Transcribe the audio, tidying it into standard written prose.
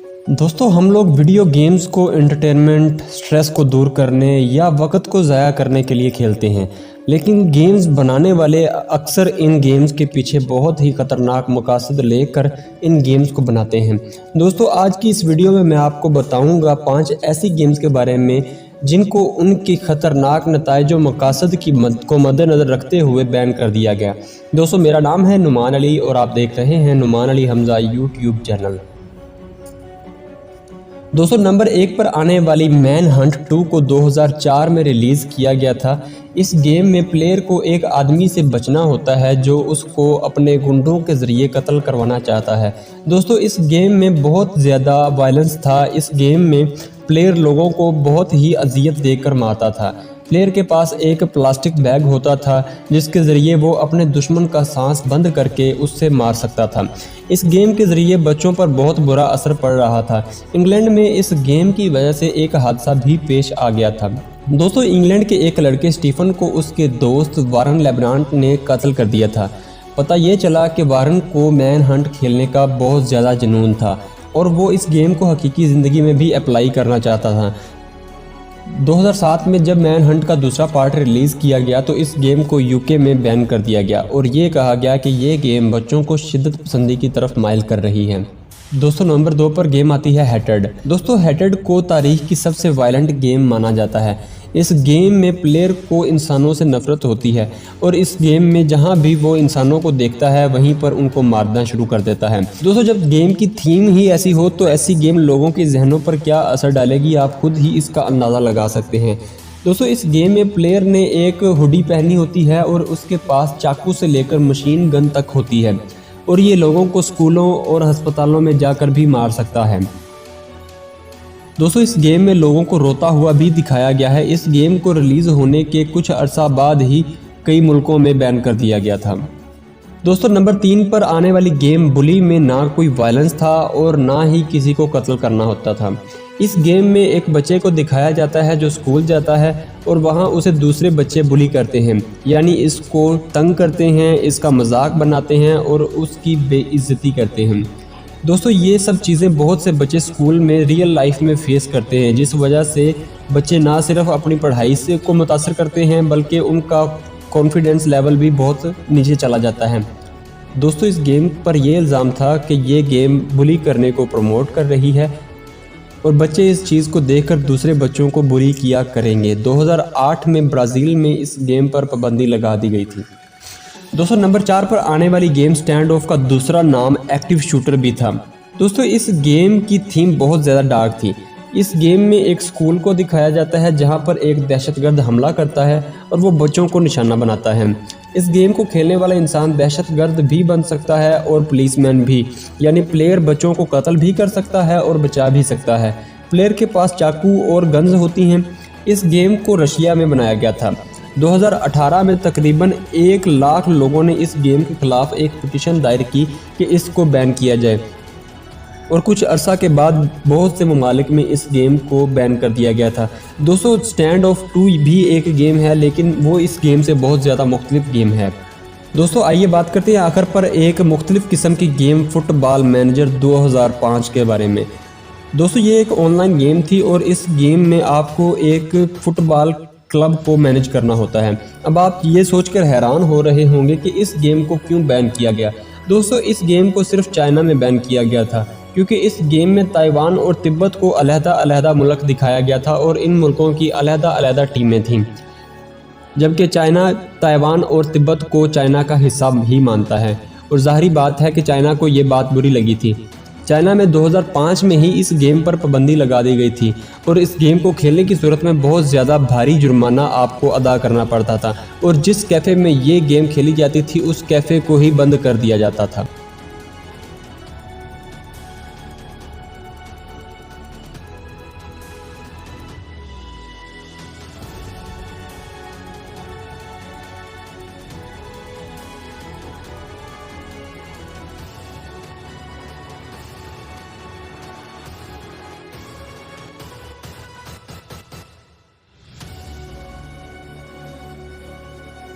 दोस्तों हम लोग वीडियो गेम्स को एंटरटेनमेंट, स्ट्रेस को दूर करने या वक्त को ज़ाया करने के लिए खेलते हैं, लेकिन गेम्स बनाने वाले अक्सर इन गेम्स के पीछे बहुत ही ख़तरनाक मकसद लेकर इन गेम्स को बनाते हैं। दोस्तों आज की इस वीडियो में मैं आपको बताऊंगा 5 ऐसी गेम्स के बारे में जिनको उनकी ख़तरनाक नताइज व मकसद को मद्देनज़र रखते हुए बैन कर दिया गया। दोस्तों मेरा नाम है नुमान अली और आप देख रहे हैं नुमान अली हमजा यूट्यूब चैनल। दोस्तों नंबर 1 पर आने वाली मैन हंट 2 को 2004 में रिलीज़ किया गया था। इस गेम में प्लेयर को एक आदमी से बचना होता है जो उसको अपने गुंडों के ज़रिए कत्ल करवाना चाहता है। दोस्तों इस गेम में बहुत ज़्यादा वायलेंस था। इस गेम में प्लेयर लोगों को बहुत ही अजियत देकर मारता था। प्लेयर के पास एक प्लास्टिक बैग होता था जिसके ज़रिए वो अपने दुश्मन का सांस बंद करके उससे मार सकता था। इस गेम के ज़रिए बच्चों पर बहुत बुरा असर पड़ रहा था। इंग्लैंड में इस गेम की वजह से एक हादसा भी पेश आ गया था। दोस्तों इंग्लैंड के एक लड़के स्टीफन को उसके दोस्त वारन लेब्रांट ने कत्ल कर दिया था। पता ये चला कि वारन को मैन हंट खेलने का बहुत ज़्यादा जुनून था और वो इस गेम को हकीकी ज़िंदगी में भी अप्लाई करना चाहता था। 2007 में जब मैन हंट का दूसरा पार्ट रिलीज़ किया गया तो इस गेम को यूके में बैन कर दिया गया और ये कहा गया कि ये गेम बच्चों को शिद्दत पसंदी की तरफ माइल कर रही है। दोस्तों नंबर 2 पर गेम आती है हैटेड। दोस्तों हैटेड को तारीख की सबसे वायलेंट गेम माना जाता है। इस गेम में प्लेयर को इंसानों से नफरत होती है और इस गेम में जहां भी वो इंसानों को देखता है वहीं पर उनको मारना शुरू कर देता है। दोस्तों जब गेम की थीम ही ऐसी हो तो ऐसी गेम लोगों के जहनों पर क्या असर डालेगी आप खुद ही इसका अंदाज़ा लगा सकते हैं। दोस्तों इस गेम में प्लेयर ने एक हुडी पहनी होती है और उसके पास चाकू से लेकर मशीन गन तक होती है और ये लोगों को स्कूलों और अस्पतालों में जाकर भी मार सकता है। दोस्तों इस गेम में लोगों को रोता हुआ भी दिखाया गया है। इस गेम को रिलीज़ होने के कुछ अरसा बाद ही कई मुल्कों में बैन कर दिया गया था। दोस्तों नंबर 3 पर आने वाली गेम बुली में ना कोई वायलेंस था और ना ही किसी को कत्ल करना होता था। इस गेम में एक बच्चे को दिखाया जाता है जो स्कूल जाता है और वहाँ उसे दूसरे बच्चे बुली करते हैं, यानी इसको तंग करते हैं, इसका मजाक बनाते हैं और उसकी बेइज्जती करते हैं। दोस्तों ये सब चीज़ें बहुत से बच्चे स्कूल में रियल लाइफ में फेस करते हैं, जिस वजह से बच्चे ना सिर्फ अपनी पढ़ाई से को मुतासर करते हैं बल्कि उनका कॉन्फिडेंस लेवल भी बहुत नीचे चला जाता है। दोस्तों इस गेम पर यह इल्ज़ाम था कि ये गेम बुली करने को प्रमोट कर रही है और बच्चे इस चीज़ को देखकर दूसरे बच्चों को बुली किया करेंगे। 2008 में ब्राज़ील में इस गेम पर पाबंदी लगा दी गई थी। दोस्तों नंबर 4 पर आने वाली गेम स्टैंड ऑफ का दूसरा नाम एक्टिव शूटर भी था। दोस्तों इस गेम की थीम बहुत ज़्यादा डार्क थी। इस गेम में एक स्कूल को दिखाया जाता है जहां पर एक दहशतगर्द हमला करता है और वो बच्चों को निशाना बनाता है। इस गेम को खेलने वाला इंसान दहशतगर्द भी बन सकता है और पुलिसमैन भी, यानी प्लेयर बच्चों को कत्ल भी कर सकता है और बचा भी सकता है। प्लेयर के पास चाकू और गन्स होती हैं। इस गेम को रशिया में बनाया गया था। 2018 में तकरीबन 1 लाख लोगों ने इस गेम के खिलाफ एक पिटीशन दायर की कि इसको बैन किया जाए और कुछ अरसा के बाद बहुत से ममालिक में इस गेम को बैन कर दिया गया था। दोस्तों स्टैंड ऑफ 2 भी एक गेम है लेकिन वो इस गेम से बहुत ज़्यादा मुख्तलिफ गेम है। दोस्तों आइए बात करते हैं आखिर पर एक मुख्तलिफ किस्म की गेम फुटबॉल मैनेजर 2005 के बारे में। दोस्तों ये एक ऑनलाइन गेम थी और इस गेम में आपको एक फुटबॉल क्लब को मैनेज करना होता है। अब आप ये सोचकर हैरान हो रहे होंगे कि इस गेम को क्यों बैन किया गया। दोस्तों इस गेम को सिर्फ चाइना में बैन किया गया था क्योंकि इस गेम में ताइवान और तिब्बत को अलहदा मुल्क दिखाया गया था और इन मुल्कों की अलहदा टीमें थीं, जबकि चाइना ताइवान और तिब्बत को चाइना का हिस्सा ही मानता है और ज़ाहिरी बात है कि चाइना को ये बात बुरी लगी थी। चाइना में 2005 में ही इस गेम पर पाबंदी लगा दी गई थी और इस गेम को खेलने की सूरत में बहुत ज़्यादा भारी जुर्माना आपको अदा करना पड़ता था और जिस कैफ़े में ये गेम खेली जाती थी उस कैफ़े को ही बंद कर दिया जाता था।